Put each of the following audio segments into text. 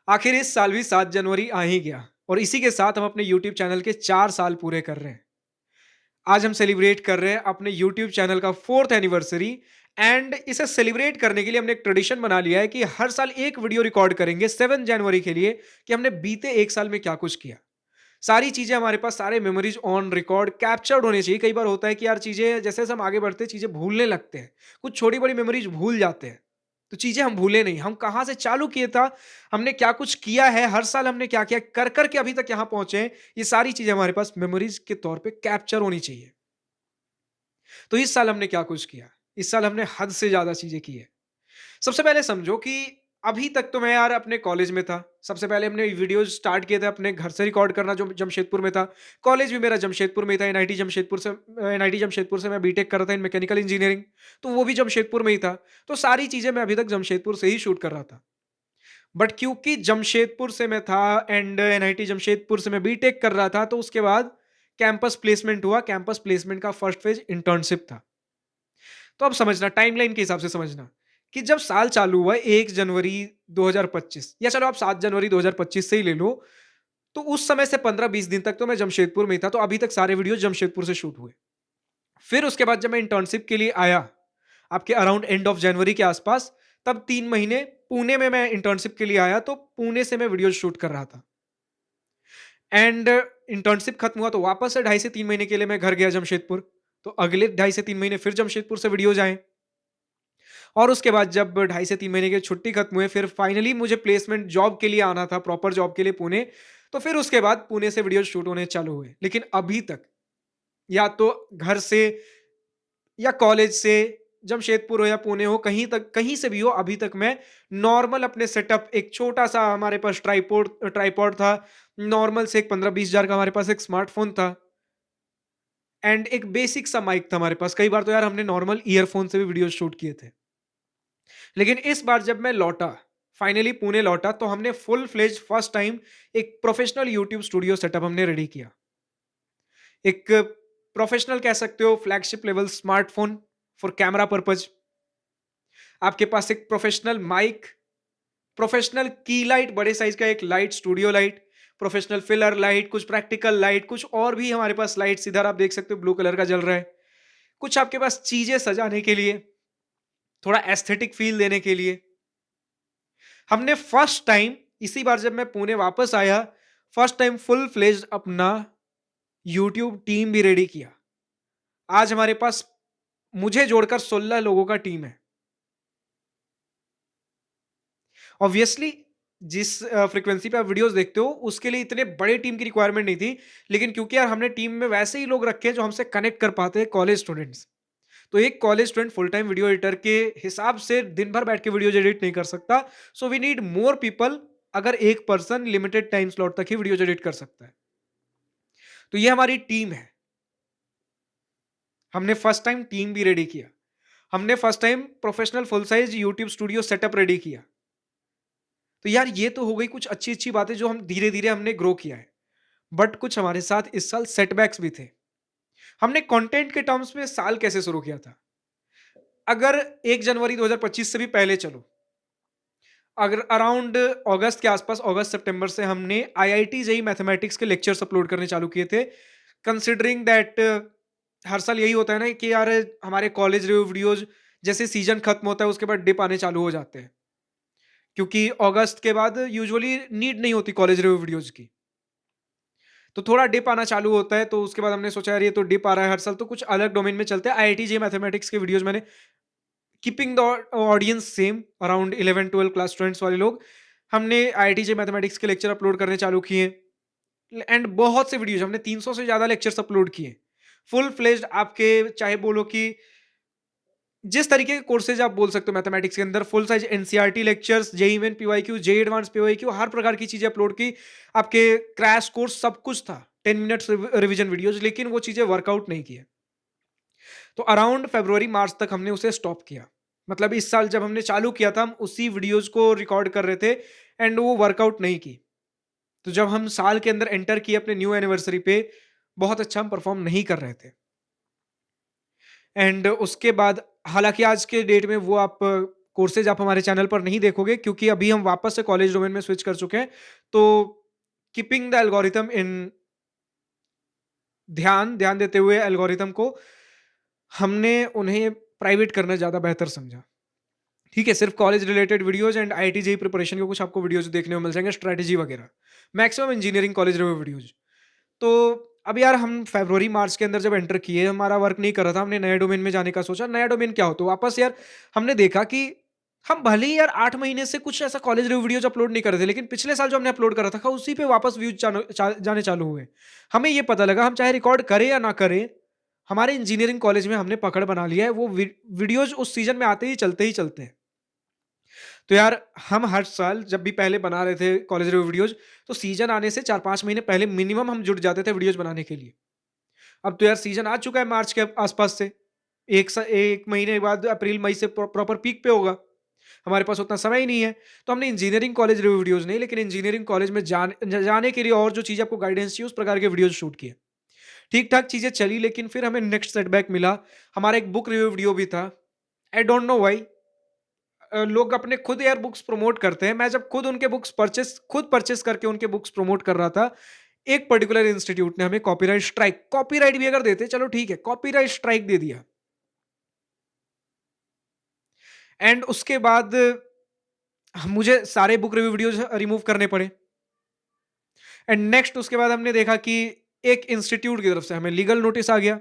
आखिर इस साल भी 7 जनवरी आ ही गया और इसी के साथ हम अपने यूट्यूब चैनल के 4 साल पूरे कर रहे हैं। आज हम सेलिब्रेट कर रहे हैं अपने यूट्यूब चैनल का 4th एनिवर्सरी एंड इसे सेलिब्रेट करने के लिए हमने एक ट्रेडिशन बना लिया है कि हर साल एक वीडियो रिकॉर्ड करेंगे 7 जनवरी के लिए कि हमने बीते 1 साल में क्या कुछ किया। सारी चीज़ें हमारे पास सारे मेमोरीज़ ऑन रिकॉर्ड कैप्चर्ड होनी चाहिए। कई बार होता है कि यार चीज़ें जैसे-जैसे हम आगे बढ़ते हैं चीज़ें भूलने लगते हैं। कुछ छोटी-बड़ी मेमोरीज़ भूल जाते हैं। तो चीज़ें हम भूले नहीं, हम कहाँ से चालू किए था, हमने क्या कुछ किया है, हर साल हमने क्या-क्या कर के अभी तक यहाँ पहुँचे हैं, ये सारी चीज़ें हमारे पास मेमोरीज़ के तौर पे कैप्चर होनी चाहिए। तो इस साल हमने क्या कुछ किया? इस साल हमने हद से ज़्यादा चीज़ें की है। सबसे पहले समझो कि अभी तक तो मैं यार अपने कॉलेज में था। सबसे पहले हमने वीडियोज़ स्टार्ट किए थे अपने घर से रिकॉर्ड करना जो जमशेदपुर में था। कॉलेज भी मेरा जमशेदपुर में ही था, एनआईटी जमशेदपुर से मैं बीटेक कर रहा था इन मैकेनिकल इंजीनियरिंग, तो वो भी जमशेदपुर में ही था। तो सारी चीज़ें मैं अभी तक जमशेदपुर से ही शूट कर रहा था। बट क्योंकि जमशेदपुर से मैं था एंड एनआईटी जमशेदपुर से मैं बीटेक कर रहा था, तो उसके बाद कैंपस प्लेसमेंट हुआ। कैंपस प्लेसमेंट का फर्स्ट फेज़ इंटर्नशिप था। तो अब समझना टाइमलाइन के हिसाब से समझना कि जब साल चालू हुआ 1 जनवरी 2025 या चलो आप 7 जनवरी 2025 से ही ले लो, तो उस समय से 15-20 दिन तक तो मैं जमशेदपुर में ही था, तो अभी तक सारे वीडियो जमशेदपुर से शूट हुए। फिर उसके बाद जब मैं इंटर्नशिप के लिए आया, आपके अराउंड एंड ऑफ जनवरी के आसपास, तब 3 महीने पुणे में मैं इंटर्नशिप के लिए आया, तो पुणे से मैं वीडियो शूट कर रहा था। एंड इंटर्नशिप खत्म हुआ तो वापस से 2.5 से 3 महीने के लिए मैं घर गया जमशेदपुर। तो अगले 2.5 से 3 महीने फिर जमशेदपुर से वीडियोज़ आए। और उसके बाद जब 2.5 से 3 महीने की छुट्टी खत्म हुए, फिर फाइनली मुझे प्लेसमेंट जॉब के लिए आना था, प्रॉपर जॉब के लिए पुणे। तो फिर उसके बाद पुणे से वीडियो शूट होने चालू हुए। लेकिन अभी तक या तो घर से या कॉलेज से, जमशेदपुर हो या पुणे हो, कहीं से भी हो, अभी तक मैं नॉर्मल अपने सेटअप एक छोटा-सा हमारे पास ट्राइपॉड ट्राइपॉड था, नॉर्मल से एक 15-20 हज़ार का हमारे पास एक स्मार्टफ़ोन था एंड एक बेसिक सा माइक था हमारे पास। कई बार तो यार हमने नॉर्मल ईयरफ़ोन से भी वीडियो शूट किए थे। लेकिन इस बार जब मैं लौटा, फाइनली पुणे लौटा, तो हमने फुल फ्लेज्ड फर्स्ट टाइम एक प्रोफेशनल यूट्यूब स्टूडियो सेटअप हमने रेडी किया। एक प्रोफेशनल कह सकते हो flagship level smartphone for camera purpose, आपके पास एक प्रोफेशनल माइक, प्रोफेशनल की लाइट, बड़े साइज़ का एक light, studio light, professional filler light, कुछ प्रैक्टिकल लाइट, कुछ और भी हमारे पास लाइट्स इधर आप देख सकते हो ब्लू कलर का जल रहा है। कुछ आपके पास चीज़ें सजाने के लिए, थोड़ा एस्थेटिक फ़ील देने के लिए। हमने फर्स्ट टाइम इसी बार जब मैं पुणे वापस आया, फर्स्ट टाइम फुल फ्लेज्ड अपना यूट्यूब टीम भी रेडी किया। आज हमारे पास मुझे जोड़कर 16 लोगों का टीम है। ऑब्वियसली जिस फ्रीक्वेंसी पे आप वीडियोज़ देखते हो, उसके लिए इतने बड़े टीम की रिक्वायरमेंट नहीं थी। लेकिन क्योंकि यार हमने टीम में वैसे ही लोग रखे हैं जो हमसे कनेक्ट कर पाते हैं, कॉलेज स्टूडेंट्स। तो एक college student full time video editor के हिसाब से दिन भर बैठ के वीडियोज़ एडिट नहीं कर सकता। So we need more people. अगर एक पर्सन लिमिटेड टाइम स्लॉट तक ही वीडियोज़ एडिट कर सकता है। तो ये हमारी टीम है। हमने फर्स्ट टाइम टीम भी रेडी किया। हमने first time professional full size YouTube studio setup ready किया। तो यार ये तो हो गई कुछ अच्छी-अच्छी बातें जो हम धीरे-धीरे हमने ग्रो किया है। बट कुछ हमारे साथ इस साल सेटबैक्स भी थे। हमने कंटेंट के टर्म्स में साल कैसे शुरू किया था? अगर 1 जनवरी 2025 से भी पहले चलो, अगर अराउंड अगस्त के आसपास, अगस्त सितंबर से हमने आईआईटी जेईई मैथमेटिक्स के लेक्चर्स अपलोड करने चालू किए थे। कंसीडरिंग दैट हर साल यही होता है ना कि यार हमारे कॉलेज रिव्यू वीडियोज़ जैसे सीज़न खत्म होता है उसके बाद डिप आने चालू हो जाते हैं। क्योंकि अगस्त के बाद यूजुअली नीड नहीं होती कॉलेज रिव्यू वीडियोज़ की। तो थोड़ा डिप आना चालू होता है, तो उसके बाद हमने सोचा यार ये तो डिप आ रहा है हर साल, तो कुछ अलग डोमेन में चलते हैं। आईआईटी जेईई मैथमेटिक्स के वीडियोज़ मैंने keeping the audience same around 11-12 class students वाले लोग, हमने आईआईटी जेईई मैथमेटिक्स के लेक्चर अपलोड करने चालू किए एंड बहुत से वीडियोज़ हमने 300 से ज़्यादा लेक्चर्स अपलोड किए। फुल फ्लेज्ड आपके चाहे बोलो कि जिस तरीके के कोर्सेज़ आप बोल सकते हो मैथमेटिक्स के अंदर full size NCERT lectures, JEE main PYQ, JEE advance PYQ, हर प्रकार की चीज़ें अपलोड की। आपके क्रैश कोर्स सब कुछ था। 10 मिनट्स रिवीजन वीडियोज़, लेकिन वो चीज़ें वर्कआउट नहीं किए। तो अराउंड फरवरी मार्च तक हमने उसे स्टॉप किया। मतलब इस साल जब हमने चालू किया था, हम उसी वीडियोज़ को रिकॉर्ड कर रहे थे एंड वो वर्कआउट नहीं की। तो जब हम साल के अंदर एंटर किए अपने न्यू एनिवर्सरी पे, बहुत अच्छा हम परफ़ॉर्म नहीं कर रहे थे। एंड उसके बाद हालाँकि आज के डेट में वो आप कोर्सेज आप हमारे चैनल पर नहीं देखोगे, क्योंकि अभी हम वापस से कॉलेज डोमेन में स्विच कर चुके हैं। तो कीपिंग द एल्गोरिथम इन ध्यान देते हुए एल्गोरिथम को हमने उन्हें प्राइवेट करना ज़्यादा बेहतर समझा। ठीक है, सिर्फ college related videos and IIT JEE preparation के कुछ आपको वीडियोज़ देखने को मिल जाएँगे, स्ट्रैटेजी वगैरह। Maximum engineering college review videos. तो अब यार हम फरवरी मार्च के अंदर जब एंटर किए, हमारा वर्क नहीं कर रहा था, हमने नए डोमेन में जाने का सोचा। नया डोमेन क्या हो, तो वापस यार हमने देखा कि हम भले ही यार 8 महीने से कुछ ऐसा कॉलेज रिव्यू वीडियोज़ अपलोड नहीं कर रहे थे, लेकिन पिछले साल जो हमने अपलोड करा था उसी पे वापस व्यूज़ जाने चालू हुए। हमें ये पता लगा हम चाहे रिकॉर्ड करें या ना करें, हमारे इंजीनियरिंग कॉलेज में हमने पकड़ बना लिया है, वो वीडियोज़ उस सीज़न में आते ही चलते हैं। तो यार हम हर साल जब भी पहले बना रहे थे कॉलेज रिव्यू वीडियोज़, तो सीज़न आने से 4-5 महीने पहले मिनिमम हम जुट जाते थे वीडियोज़ बनाने के लिए। अब तो यार सीज़न आ चुका है मार्च के आस-पास से। 1 महीने बाद अप्रैल मई से प्रॉपर पीक पे होगा। हमारे पास उतना समय ही नहीं है। तो हमने इंजीनियरिंग कॉलेज रिव्यू वीडियोज़ नहीं, लेकिन इंजीनियरिंग कॉलेज में जाने के लिए और जो चीज़ें आपको गाइडेंस चाहिए, उस प्रकार के वीडियोज़ शूट किए। ठीक-ठाक चीज़ें चली, लेकिन फिर हमें नेक्स्ट सेटबैक मिला। हमारा एक बुक रिव्यू वीडियो भी था। आई डोंट नो व्हाई लोग अपने खुद यार बुक्स प्रमोट करते हैं। मैं जब खुद उनके बुक्स खुद परचेज़ करके उनके बुक्स प्रमोट कर रहा था, एक पर्टिकुलर इंस्टीट्यूट ने हमें कॉपीराइट भी अगर देते चलो ठीक है, कॉपीराइट स्ट्राइक दे दिया। एंड उसके बाद मुझे सारे बुक रिव्यू वीडियोज़ रिमूव करने पड़े। एंड नेक्स्ट उसके बाद हमने देखा कि एक इंस्टीट्यूट की तरफ से हमें लीगल नोटिस आ गया।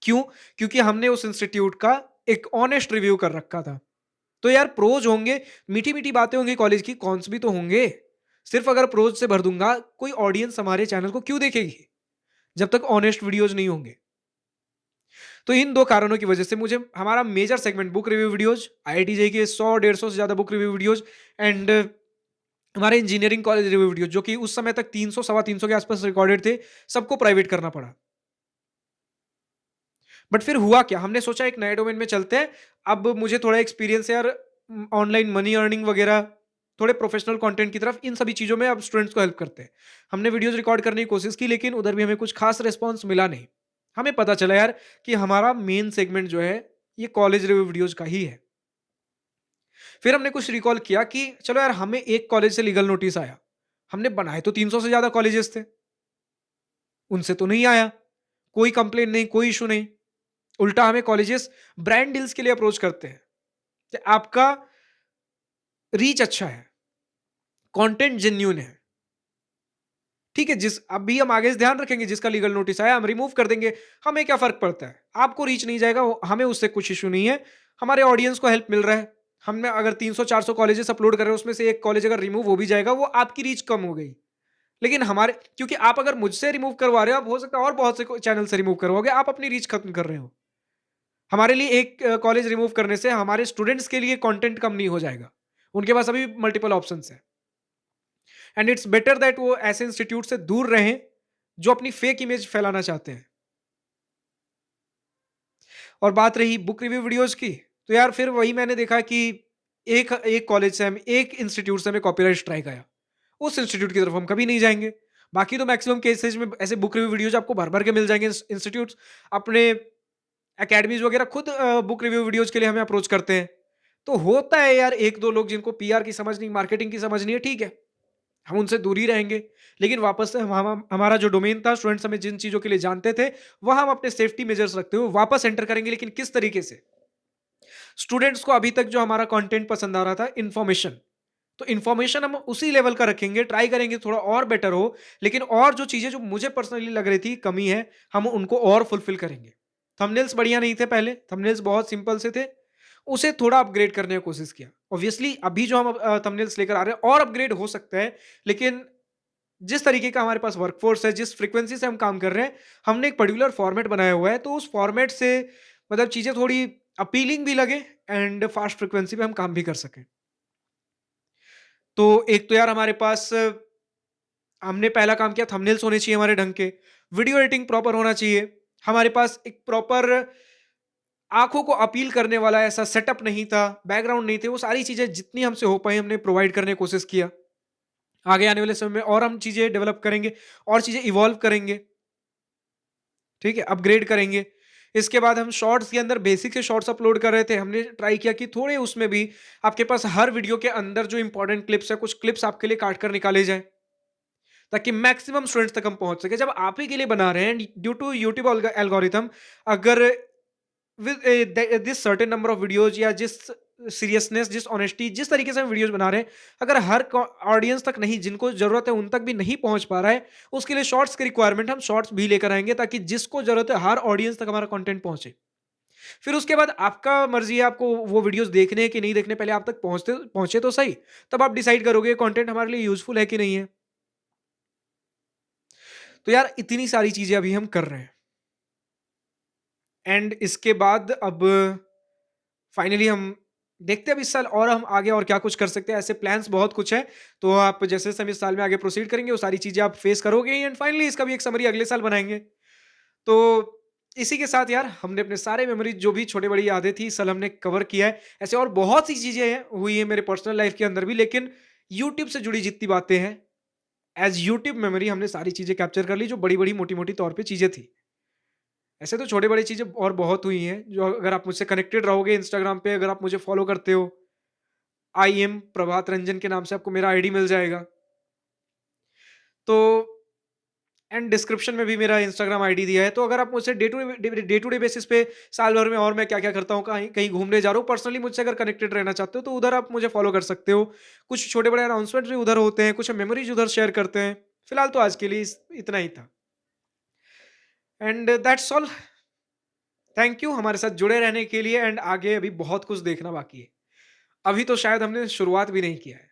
क्यों? क्योंकि हमने उस इंस्टीट्यूट का एक ऑनेस्ट रिव्यू कर रखा था। तो यार प्रोज होंगे, मीठी-मीठी बातें होंगी कॉलेज की, कॉन्स भी तो होंगे। सिर्फ अगर प्रोज से भर दूँगा, कोई ऑडियंस हमारे चैनल को क्यों देखेगी? जब तक ऑनेस्ट वीडियोज़ नहीं होंगे। तो इन 2 कारणों की वजह से मुझे हमारा major segment book review videos, IIT JEE के 100 150 से ज़्यादा बुक रिव्यू वीडियोज़ एंड हमारे इंजीनियरिंग कॉलेज रिव्यू वीडियोज़, जो कि उस समय तक 300 सवा 300 के आसपास रिकॉर्डेड थे, सबको प्राइवेट करना पड़ा। बट फिर हुआ क्या? हमने सोचा एक नए डोमेन में चलते हैं। अब मुझे थोड़ा एक्सपीरियंस है यार, ऑनलाइन मनी अर्निंग वगैरह, थोड़े प्रोफेशनल कंटेंट की तरफ, इन सभी चीज़ों में अब स्टूडेंट्स को हेल्प करते हैं। हमने वीडियोज़ रिकॉर्ड करने की कोशिश की, लेकिन उधर भी हमें कुछ खास रिस्पॉन्स मिला नहीं। हमें पता चला यार कि हमारा मेन सेगमेंट जो है, ये कॉलेज रिव्यू वीडियोज़ का ही है। फिर हमने कुछ रिकॉल किया कि चलो यार, हमें एक कॉलेज से लीगल नोटिस आया। हमने बनाए तो 300 से ज़्यादा कॉलेजेस थे, उनसे तो नहीं आया। कोई कंप्लेंट नहीं, कोई इश्यू नहीं। उल्टा हमें कॉलेजेस ब्रांड डील्स के लिए अप्रोच करते हैं कि आपका रीच अच्छा है, कंटेंट जेन्युइन है। ठीक है, अभी हम आगे से ध्यान रखेंगे, जिसका लीगल नोटिस आया हम रिमूव कर देंगे। हमें क्या फ़र्क पड़ता है? आपको रीच नहीं जाएगा, हमें उससे कुछ इश्यू नहीं है। हमारे ऑडियंस को हेल्प मिल रहा है। हमने अगर 300-400 कॉलेजेस अपलोड कर रहे हैं, उसमें से एक कॉलेज अगर रिमूव हो भी जाएगा, वो आपकी रीच कम हो गई। लेकिन हमारे क्योंकि आप अगर मुझसे रिमूव करवा रहे हो, आप हो सकता है और बहुत से चैनल से रिमूव करवाओगे, आप अपनी रीच खत्म कर रहे हो। हमारे लिए एक कॉलेज रिमूव करने से हमारे स्टूडेंट्स के लिए कंटेंट कम नहीं हो जाएगा। उनके पास अभी मल्टीपल ऑप्शंस हैं। एंड इट्स बेटर दैट वो ऐसे इंस्टीट्यूट से दूर रहें, जो अपनी फेक इमेज फैलाना चाहते हैं। और बात रही बुक रिव्यू वीडियोज़ की, तो यार फिर वही मैंने देखा कि एक एक कॉलेज से हमें, एक इंस्टीट्यूट से हमें कॉपीराइट स्ट्राइक आया। उस इंस्टीट्यूट की तरफ हम कभी नहीं जाएँगे। बाकी तो मैक्सिमम केसेज़ में ऐसे बुक रिव्यू वीडियोज़ आपको भर-भर के मिल जाएँगे। इंस्टीट्यूट्स अपने अकेडमीज़ वगैरह खुद बुक रिव्यू वीडियोज़ के लिए हमें अप्रोच करते हैं। तो होता है यार 1-2 लोग जिनको पीआर की समझ नहीं, मार्केटिंग की समझ नहीं है, ठीक है। हम उनसे दूर ही रहेंगे। लेकिन वापस से हमारा जो डोमेन था, स्टूडेंट्स हमें जिन चीज़ों के लिए जानते थे, वहाँ हम अपने सेफ्टी मेजर्स रखते हुए वापस एंटर करेंगे, लेकिन किस तरीके से? स्टूडेंट्स को अभी तक जो हमारा कंटेंट पसंद आ रहा था, इन्फॉर्मेशन। तो इन्फॉर्मेशन हम उसी लेवल का रखेंगे, ट्राई करेंगे थोड़ा और बेटर हो, लेकिन और जो चीज़ें जो मुझे पर्सनली लग रही थी कमी है, हम उनको और फुलफिल करेंगे। थंबनेल्स बढ़िया नहीं थे पहले, थंबनेल्स बहुत सिंपल से थे, उसे थोड़ा अपग्रेड करने की कोशिश किया। ऑब्वियसली अभी जो हम थंबनेल्स लेकर आ रहे हैं और अपग्रेड हो सकता है, लेकिन जिस तरीके का हमारे पास वर्कफ़ोर्स है, जिस फ्रीक्वेंसी से हम काम कर रहे हैं, हमने एक पर्टिकुलर फॉर्मेट बनाया हुआ है, तो उस फॉर्मेट से मतलब चीज़ें थोड़ी अपीलिंग भी लगे एंड फास्ट फ्रीक्वेंसी पे हम काम भी कर सकें। तो एक तो यार हमारे पास हमने पहला काम किया, थंबनेल्स होने चाहिए हमारे ढंग के, वीडियो एडिटिंग प्रॉपर होना चाहिए, हमारे पास एक प्रॉपर आँखों को अपील करने वाला ऐसा सेटअप नहीं था, बैकग्राउंड नहीं थे, वो सारी चीज़ें जितनी हमसे हो पाई हमने प्रोवाइड करने की कोशिश किया। आगे आने वाले समय में और हम चीज़ें डेवलप करेंगे और चीज़ें इवॉल्व करेंगे, ठीक है? अपग्रेड करेंगे। इसके बाद हम शॉर्ट्स के अंदर बेसिक से शॉर्ट्स अपलोड कर रहे थे। हमने ट्राई किया कि थोड़े उसमें भी आपके पास हर वीडियो के अंदर जो इंपॉर्टेंट क्लिप्स है, कुछ क्लिप्स आपके लिए काट कर निकाले जाएँ, ताकि मैक्सिमम स्टूडेंट्स तक हम पहुँच सकें। जब आप ही के लिए बना रहे हैं ड्यू टू यूट्यूब एल्गोरिथम, अगर this certain number of videos या जिस सीरियसनेस, जिस ऑनेस्टी, जिस तरीके से हम वीडियोज़ बना रहे हैं, अगर हर ऑडियंस तक नहीं, जिनको ज़रूरत है उन तक भी नहीं पहुँच पा रहा है, उसके लिए शॉर्ट्स की रिक्वायरमेंट, हम शॉर्ट्स भी लेकर आएँगे ताकि जिसको ज़रूरत है हर ऑडियंस तक हमारा कंटेंट पहुँचे। फिर उसके बाद आपका मर्ज़ी है आपको वो वीडियोज़ देखने हैं कि नहीं देखने, पहले आप तक पहुँचे तो सही, तब आप डिसाइड करोगे कंटेंट हमारे लिए यूज़फुल है कि नहीं है। तो यार इतनी सारी चीज़ें अभी हम कर रहे हैं, एंड इसके बाद अब फाइनली हम देखते हैं अब इस साल और हम आगे और क्या कुछ कर सकते हैं। ऐसे प्लान्स बहुत कुछ हैं, तो आप जैसे-जैसे हम इस साल में आगे प्रोसीड करेंगे, वो सारी चीज़ें आप फेस करोगे ही, एंड फाइनली इसका भी एक समरी अगले साल बनाएँगे। तो इसी के साथ यार हमने अपने सारे मेमोरीज़ जो भी छोटी-बड़ी यादें थी, इस साल हमने कवर किया है। ऐसे और बहुत सी चीज़ें हैं, हुई हैं मेरे पर्सनल लाइफ़ के अंदर भी, लेकिन यूट्यूब से जुड़ी जितनी बातें हैं, एज़ यूट्यूब मेमोरी हमने सारी चीज़ें कैप्चर कर ली, जो बड़ी-बड़ी, मोटी-मोटी तौर पे चीज़ें थी। ऐसे तो छोटी-बड़ी चीज़ें और बहुत हुई हैं, जो अगर आप मुझसे कनेक्टेड रहोगे इंस्टाग्राम पे, अगर आप मुझे फ़ॉलो करते हो, आई एम प्रभात रंजन के नाम से आपको मेरा आईडी मिल जाएगा। तो एंड डिस्क्रिप्शन में भी मेरा इंस्टाग्राम आईडी दिया है, तो अगर आप मुझसे डे टू डे बेसिस पे साल भर में और मैं क्या-क्या करता हूँ, कहीं कहीं घूमने जा रहा हूँ, पर्सनली मुझसे अगर कनेक्टेड रहना चाहते हो, तो उधर आप मुझे फ़ॉलो कर सकते हो। कुछ छोटे-बड़े अनाउंसमेंट्स भी उधर होते हैं, कुछ मेमोरीज़ उधर शेयर करते हैं। फिलहाल तो आज के लिए इतना ही था, and that's all. Thank you हमारे साथ जुड़े रहने के लिए, एंड आगे अभी बहुत कुछ देखना बाकी है। अभी तो शायद हमने शुरुआत भी नहीं किया है।